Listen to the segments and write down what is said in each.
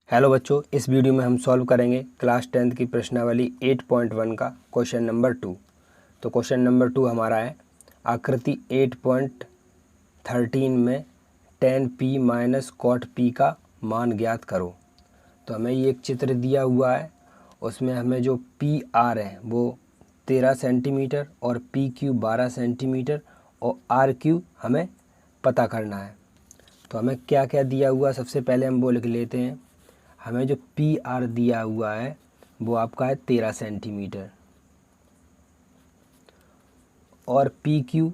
Hello बच्चों, इस video में हम सॉल्व करेंगे क्लास 10th की प्रश्नावली 8.1 का क्वेश्चन नंबर 2। तो क्वेश्चन नंबर 2 हमारा है आकृति 8.13 में tan p minus cot p का मान ज्ञात करो। तो हमें ये एक चित्र दिया हुआ है, उसमें हमें जो पी आर है वो 13 सेंटीमीटर और पी क्यू 12 सेंटीमीटर और आर क्यू हमें पता करना है। तो हमें क्या क्या दिया हुआ है, सबसे पहले हम वो लिख लेते हैं। हमें जो पी आर दिया हुआ है वो आपका है 13 सेंटीमीटर और पी क्यू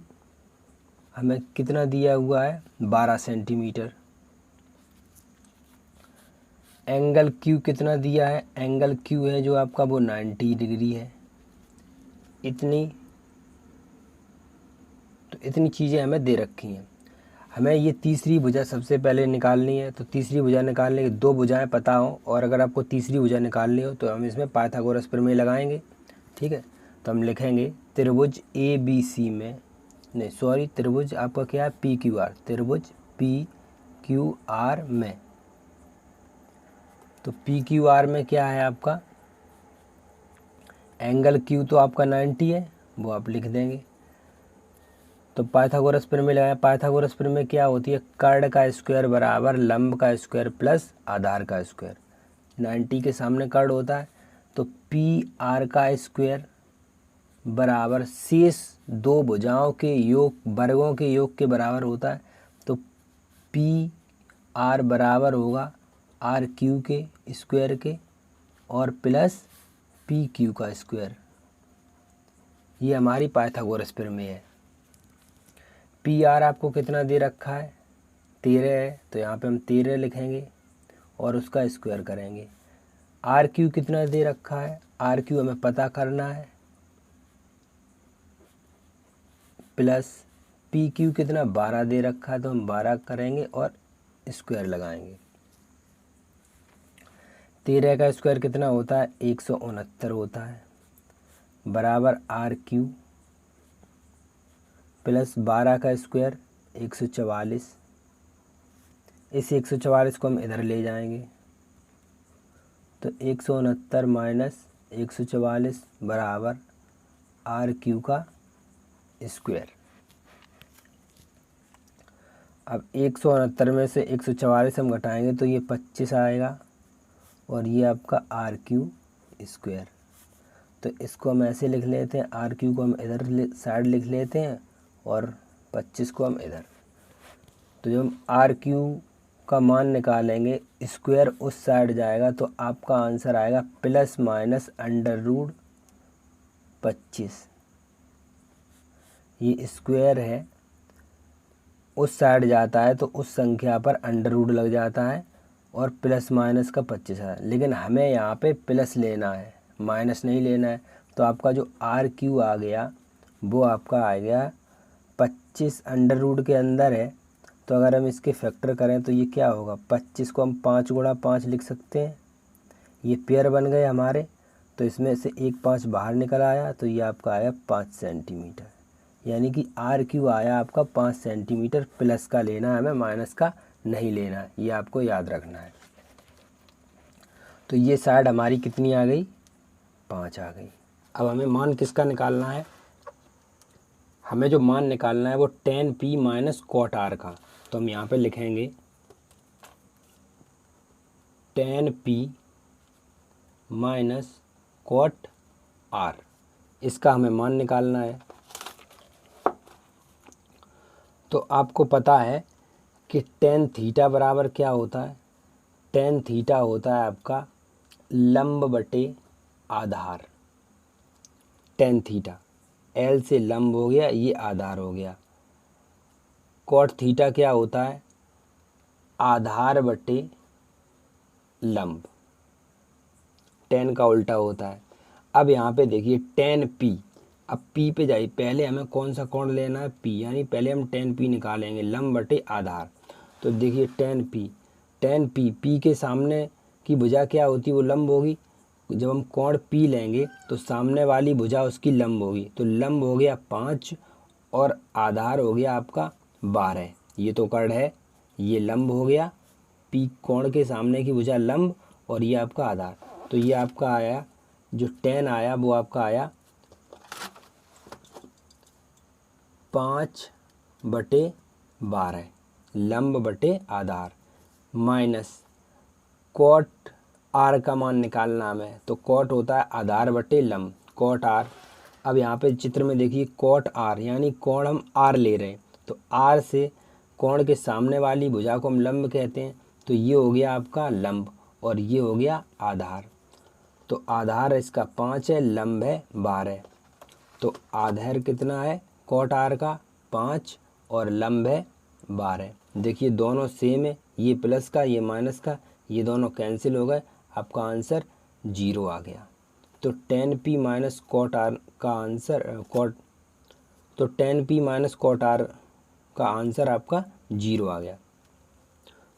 हमें कितना दिया हुआ है 12 सेंटीमीटर। एंगल क्यू कितना दिया है, एंगल क्यू है जो आपका वो 90 डिग्री है। इतनी चीज़ें हमें दे रखी हैं। हमें ये तीसरी भुजा सबसे पहले निकालनी है। तो तीसरी भुजा निकालने की दो भुजाएं पता हो और अगर आपको तीसरी भुजा निकालनी हो तो हम इसमें पाइथागोरस प्रमेय लगाएंगे। ठीक है, तो हम लिखेंगे त्रिभुज ए बी सी में, नहीं सॉरी, त्रिभुज आपका क्या है पी क्यू आर, त्रिभुज पी क्यू आर में। तो पी क्यू आर में क्या है आपका एंगल क्यू तो आपका 90 है, वो आप लिख देंगे। तो पाइथागोरस प्रमेय लगाया। पाइथागोरस प्रमेय क्या होती है, कर्ण का स्क्वायर बराबर लंब का स्क्वायर प्लस आधार का स्क्वायर। 90 के सामने कर्ण होता है तो पी आर का स्क्वायर बराबर शेष दो भुजाओं के योग वर्गों के योग के बराबर होता है। तो पी आर बराबर होगा आर क्यू के स्क्वायर के और प्लस पी क्यू का स्क्वायर। ये हमारी पाइथागोरस प्रमेय है। पी आर आपको कितना दे रखा है 13 है, तो यहाँ पे हम 13 लिखेंगे और उसका स्क्वायर करेंगे। आर क्यू कितना दे रखा है, आर क्यू हमें पता करना है, प्लस पी क्यू कितना 12 दे रखा है तो हम 12 करेंगे और स्क्वायर लगाएंगे। 13 का स्क्वायर कितना होता है 169 होता है, बराबर आर क्यू प्लस 12 का स्क्वायर 144। इस 144 को हम इधर ले जाएंगे तो 169 माइनस 144 बराबर आर क्यू का स्क्वायर। अब 169 में से 144 हम घटाएंगे तो ये 25 आएगा और ये आपका आर क्यू स्क्वायर। तो इसको हम ऐसे लिख लेते हैं, आर क्यू को हम इधर साइड लिख लेते हैं और 25 को हम इधर। तो जब हम आर क्यू का मान निकालेंगे स्क्वायर उस साइड जाएगा तो आपका आंसर आएगा प्लस माइनस अंडर रूट 25। ये स्क्वायर है उस साइड जाता है तो उस संख्या पर अंडर रूट लग जाता है और प्लस माइनस का 25 है, लेकिन हमें यहाँ पे प्लस लेना है, माइनस नहीं लेना है। तो आपका जो आर क्यू आ गया वो आपका आ गया 25 अंडर रूट के अंदर है। तो अगर हम इसके फैक्टर करें तो ये क्या होगा, 25 को हम 5 गुणा 5 लिख सकते हैं। ये पेयर बन गए हमारे, तो इसमें से एक 5 बाहर निकल आया तो ये आपका आया 5 सेंटीमीटर। यानी कि आर क्यू आया आपका 5 सेंटीमीटर। प्लस का लेना है हमें, माइनस का नहीं लेना है, ये आपको याद रखना है। तो ये साइड हमारी कितनी आ गई 5 आ गई। अब हमें मान किसका निकालना है, हमें जो मान निकालना है वो tan p minus cot r का। तो हम यहाँ पे लिखेंगे tan p minus cot r, इसका हमें मान निकालना है। तो आपको पता है कि tan थीटा बराबर क्या होता है, tan थीटा होता है आपका लंब बटे आधार। tan थीटा एल से लंब हो गया, ये आधार हो गया। कॉट थीटा क्या होता है आधार बटे लंब, tan का उल्टा होता है। अब यहाँ पे देखिए tan p, अब p पे जाइए, पहले हमें कौन सा कोण लेना है p, यानी पहले हम tan p निकालेंगे लंब बटे आधार। तो देखिए tan p, p के सामने की भुजा क्या होती है वो लंब होगी। जब हम कोण p लेंगे तो सामने वाली भुजा उसकी लंब होगी, तो लंब हो गया 5 और आधार हो गया आपका 12। ये तो कर्ण है, ये लंब हो गया पी कोण के सामने की भुजा लंब और ये आपका आधार। तो ये आपका आया जो tan आया वो आपका आया 5/12 लंब बटे आधार माइनस कॉट आर का मान निकालना हमें। तो कॉट होता है आधार बटे लंब, कॉट आर। अब यहाँ पे चित्र में देखिए कॉट आर यानी कोण हम आर ले रहे हैं, तो आर से कोण के सामने वाली भुजा को हम लंब कहते हैं। तो ये हो गया आपका लंब और ये हो गया आधार। तो आधार इसका 5 है, लंब है 12। तो आधार कितना है कॉट आर का 5 और लंब है 12। देखिए दोनों सेम है, ये प्लस का ये माइनस का, ये दोनों कैंसिल हो गए, आपका आंसर 0 आ गया। तो tan p minus cot R का आंसर तो tan p minus cot R का आंसर आपका 0 आ गया।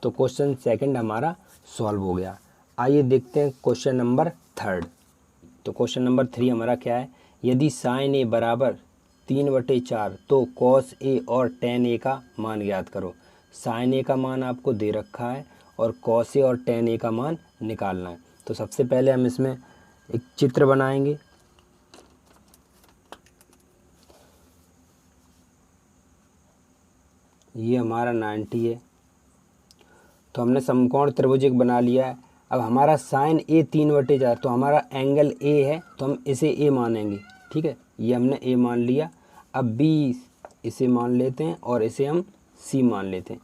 तो क्वेश्चन सेकंड हमारा सॉल्व हो गया। आइए देखते हैं क्वेश्चन नंबर थर्ड। तो क्वेश्चन नंबर 3 हमारा क्या है, यदि साइन ए बराबर 3/4 तो कॉस ए और tan ए का मान ज्ञात करो। साइन ए का मान आपको दे रखा है और कॉस ए और tan ए का मान निकालना है। तो सबसे पहले हम इसमें एक चित्र बनाएंगे। ये हमारा 90 है, तो हमने समकोण त्रिभुज एक बना लिया है। अब हमारा साइन ए 3/4 तो हमारा एंगल ए है, तो हम इसे ए मानेंगे, ठीक है, ये हमने ए मान लिया। अब बी इसे मान लेते हैं और इसे हम सी मान लेते हैं।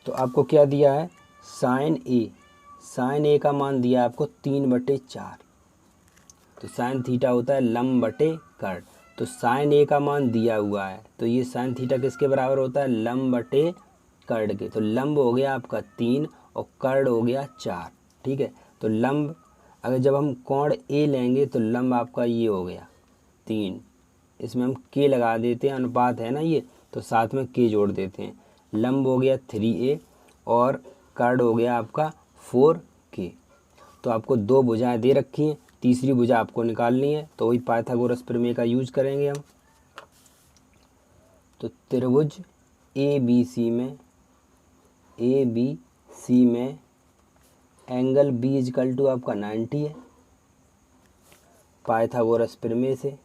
तो आपको क्या दिया है, साइन ए का मान दिया आपको 3/4। तो साइन थीटा होता है लंब बटे कर्ण। तो साइन ए का मान दिया हुआ है, तो ये साइन थीटा किसके बराबर होता है, लंब बटे कर्ण के। तो लंब हो गया आपका 3 और कर्ण हो गया 4, ठीक है। तो लंब अगर जब हम कोण ए लेंगे तो लंब आपका ये हो गया 3, इसमें हम के लगा देते हैं, अनुपात है ना ये, तो साथ में के जोड़ देते हैं। लंब हो गया 3a और कर्ण हो गया आपका 4k। तो आपको 2 भुजाएं दे रखी हैं, तीसरी भुजा आपको निकालनी है, तो वही पाइथागोरस प्रमेय का यूज करेंगे हम। तो त्रिभुज ए बी सी में एंगल बी इजकल टू आपका 90 है पाइथागोरस प्रमेय से।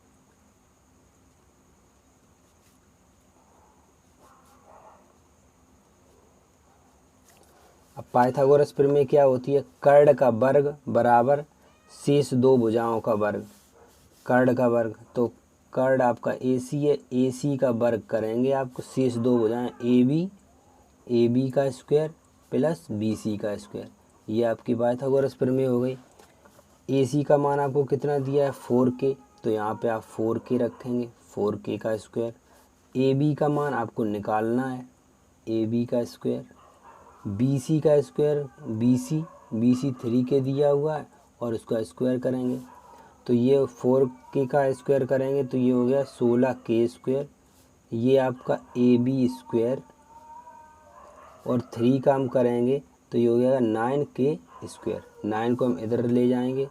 अब पाइथागोरस प्रमेय क्या होती है, कर्ण का वर्ग बराबर शेष 2 भुजाओं का वर्ग, कर्ण का वर्ग। तो कर्ण आपका AC है, AC का वर्ग करेंगे आपको शेष 2 भुजाएं AB का स्क्वायर प्लस BC का स्क्वायर। ये आपकी पाइथागोरस प्रमेय हो गई। AC का मान आपको कितना दिया है 4k, तो यहाँ पे आप 4k रखेंगे, 4k का स्क्वायर। AB का मान आपको निकालना है, AB का स्क्वायर। BC का स्क्वायर, BC 3k दिया हुआ है और उसका स्क्वायर करेंगे। तो ये 4k का स्क्वायर करेंगे तो ये हो गया 16k स्क्वायर। ये आपका AB स्क्वायर और 3 का हम करेंगे तो ये हो जाएगा 9k स्क्वायर। 9 को हम इधर ले जाएंगे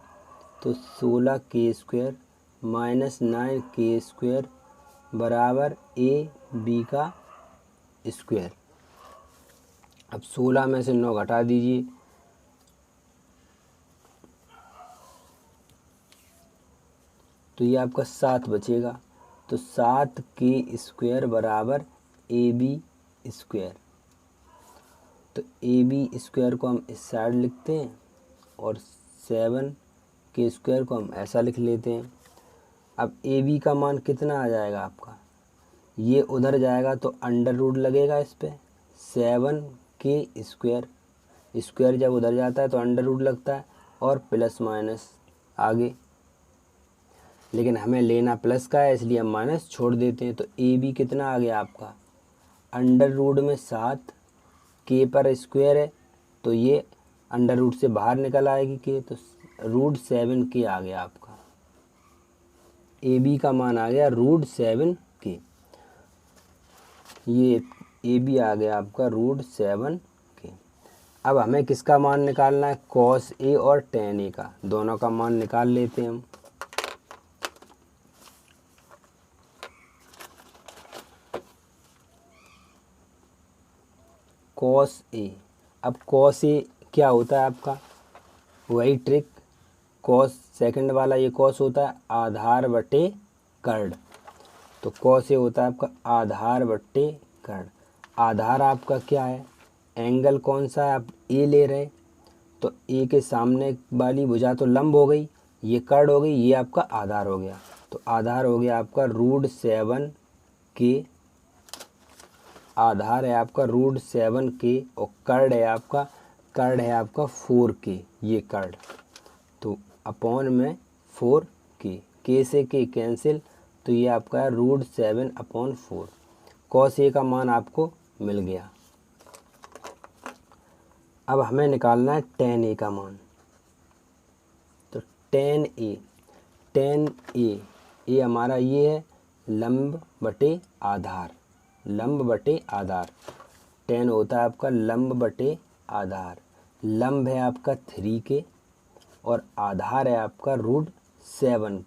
तो 16k square minus 9k square बराबर AB का स्क्वायर। अब 16 में से 9 घटा दीजिए, तो ये आपका 7 बचेगा। तो 7k स्क्वायर बराबर AB स्क्वायर। तो AB स्क्वायर को हम इस साइड लिखते हैं और 7k स्क्वायर को हम ऐसा लिख लेते हैं। अब AB का मान कितना आ जाएगा आपका, ये उधर जाएगा तो अंडर रूट लगेगा इस पर, 7k स्क्वायर। स्क्वायर जब उधर जाता है तो अंडर रूट लगता है और प्लस माइनस आगे, लेकिन हमें लेना प्लस का है इसलिए हम माइनस छोड़ देते हैं। तो AB कितना आ गया आपका, अंडर रूट में 7, k पर स्क्वायर है तो ये अंडर रूट से बाहर निकल आएगी k, तो √7k आ गया आपका। AB का मान आ गया √7k। ये AB आ गया आपका √7k। अब हमें किसका मान निकालना है, cos A और tan A का, दोनों का मान निकाल लेते हैं हम। cos A, अब cos A क्या होता है आपका वही ट्रिक, कॉस सेकंड वाला ये कॉस होता है आधार बटे कर्ड। तो कॉस ये होता है आपका आधार बटे कर्ड। आधार आपका क्या है, एंगल कौन सा है, आप ए ले रहे हैं, तो ए के सामने वाली भुजा तो लंब हो गई, ये कर्ड हो गई, ये आपका आधार हो गया। तो आधार हो गया आपका √7 के, आधार है आपका √7 के, और कर्ड है आपका 4 के, ये कर्ड। तो अपॉन में 4 के से के कैंसिल, तो ये आपका है √7/4। कॉस ए का मान आपको मिल गया। अब हमें निकालना है tan ए का मान। तो tan ए ये हमारा ये है लंब बटे आधार, लंब बटे आधार। tan होता है आपका लंब बटे आधार। लंब है आपका 3 के और आधार है आपका √7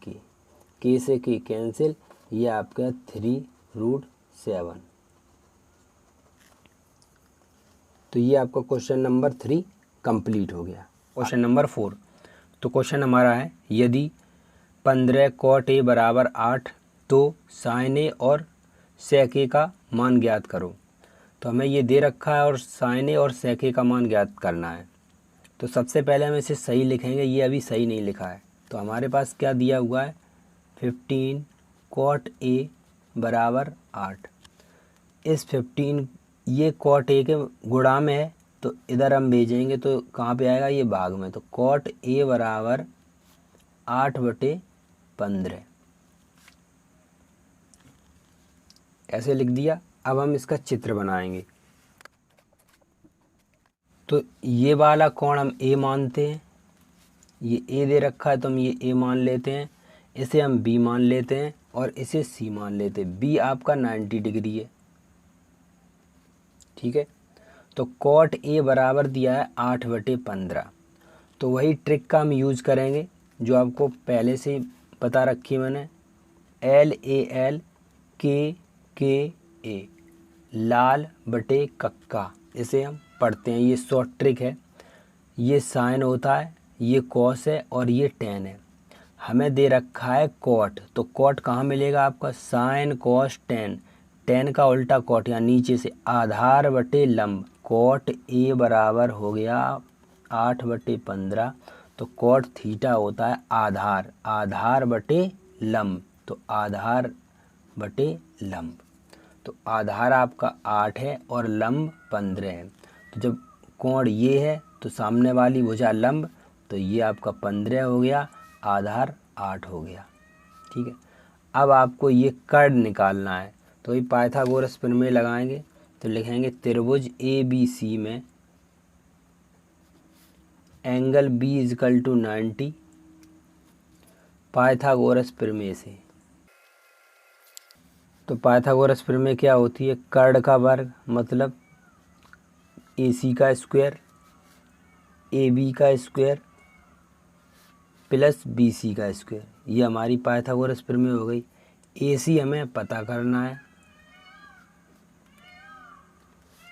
के से के कैंसिल, ये आपका 3√7। तो ये आपका क्वेश्चन नंबर 3 कंप्लीट हो गया। क्वेश्चन नंबर 4, तो क्वेश्चन हमारा है यदि 15 cot a बराबर 8 तो sin a और sec a का मान ज्ञात करो। तो हमें ये दे रखा है और sin a और sec a का मान ज्ञात करना है। तो सबसे पहले हम इसे सही लिखेंगे, ये अभी सही नहीं लिखा है। तो हमारे पास क्या दिया हुआ है 15 cot a बराबर 8। इस 15 ये cot a के गुणा में है, तो इधर हम भेजेंगे तो कहाँ पे आएगा, ये भाग में। तो cot a बराबर 8/15 ऐसे लिख दिया। अब हम इसका चित्र बनाएंगे। तो ये वाला कोण हम a मानते हैं, ये a दे रखा है तो हम ये a मान लेते हैं, इसे हम b मान लेते हैं और इसे c मान लेते हैं। b आपका 90 डिग्री है, ठीक है। तो cot a बराबर दिया है 8/15। तो वही ट्रिक का हम यूज़ करेंगे जो आपको पहले से पता रखी मैंने, LAL KKA, लाल बटे कक्का, इसे हम पढ़ते हैं। ये शॉर्ट ट्रिक है। ये साइन होता है, ये कॉस है और ये टेन है। हमें दे रखा है कॉट, तो कॉट कहाँ मिलेगा आपका, साइन कॉस टेन, टेन का उल्टा कॉट, या नीचे से आधार बटे लंब। कॉट ए बराबर हो गया 8/15। तो कॉट थीटा होता है आधार, आधार बटे लंब, तो आधार बटे लंब। तो आधार आपका 8 है और लंब 15 है। तो जब कोण ये है तो सामने वाली भुजा लंब, तो ये आपका 15 हो गया, आधार 8 हो गया, ठीक है। अब आपको ये कर्ड निकालना है, तो ये पाइथागोरस प्रमेय लगाएंगे। तो लिखेंगे त्रिभुज ABC में एंगल B = 90 पाइथागोरस प्रमेय से। तो पाइथागोरस प्रमेय क्या होती है, कर्ड का वर्ग मतलब AC का स्क्वायर AB का स्क्वायर प्लस BC का स्क्वायर। ये हमारी पाइथागोरस प्रमेय हो गई। AC हमें पता करना है,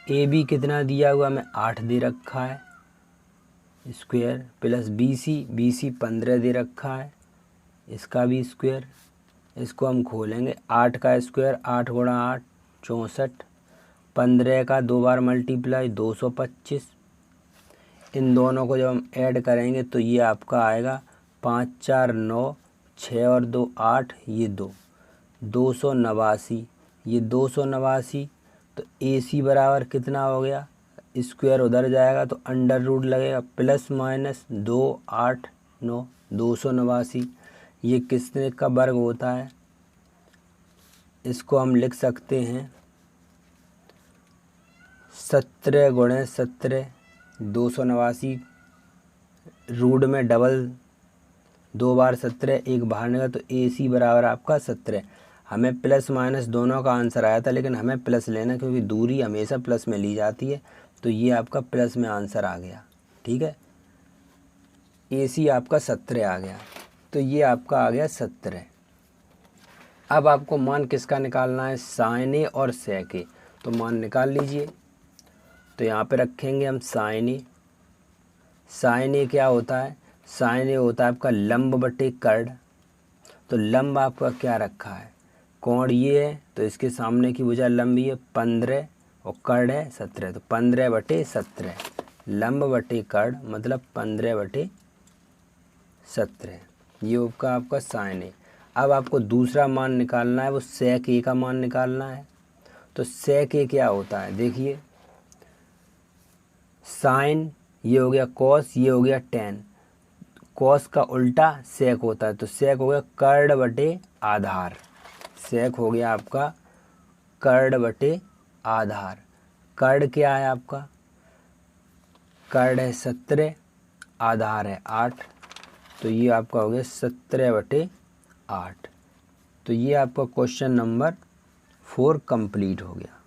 AB कितना दिया हुआ हमें 8 दे रखा है स्क्वायर, प्लस BC 15 दे रखा है, इसका भी स्क्वायर। इसको हम खोलेंगे, 8 का स्क्वायर 8 × 8 64, 15 का 2 बार मल्टीप्लाई 225। इन दोनों को जब हम ऐड करेंगे तो ये आपका आएगा 5 4 9, 6 और 2 8, ये 289, ये 289। तो AC बराबर कितना हो गया, स्क्वायर उधर जाएगा तो अंडर रूट लगेगा, प्लस माइनस 2 8 9 289। ये किसने का वर्ग होता है, इसको हम लिख सकते हैं 17 × 17, 289 रूट में डबल 2 बार 17, एक बाहर निकला, तो AC बराबर आपका 17। हमें प्लस माइनस दोनों का आंसर आया था, लेकिन हमें प्लस लेना क्योंकि दूरी हमेशा प्लस में ली जाती है। तो ये आपका प्लस में आंसर आ गया, ठीक है। AC आपका 17 आ गया, तो ये आपका आ गया 17। अब आपको मान किसका निकालना है, साइन ए और सेक ए। तो मान निकाल लीजिए। तो यहाँ पे रखेंगे हम साइन ए, साइन ए क्या होता है, साइन ए होता है आपका लंब बटे कर्ण। तो लंब आपका क्या रखा है, कोण ये है तो इसके सामने की भुजा लंबी है 15 और कर्ण है 17, तो 15/17 लंब बटे कर्ण मतलब 15/17। ये होगा आपका साइन ए। अब आपको दूसरा मान निकालना है, वो सेक ए का मान निकालना है। तो सेक ए क्या होता है, देखिए साइन ये हो गया कॉस, ये हो गया टेन। कॉस का उल्टा सेक होता है, तो सेक हो गया कर्ण बटे आधार। सेक हो गया आपका कर्ण बटे आधार। कर्ण क्या है आपका, कर्ण है 17, आधार है 8, तो ये आपका हो गया 17/8। तो ये आपका क्वेश्चन नंबर 4 कंप्लीट हो गया।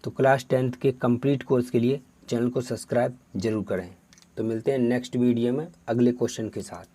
तो क्लास 10th के कंप्लीट कोर्स के लिए चैनल को सब्सक्राइब जरूर करें। तो मिलते हैं नेक्स्ट वीडियो में अगले क्वेश्चन के साथ।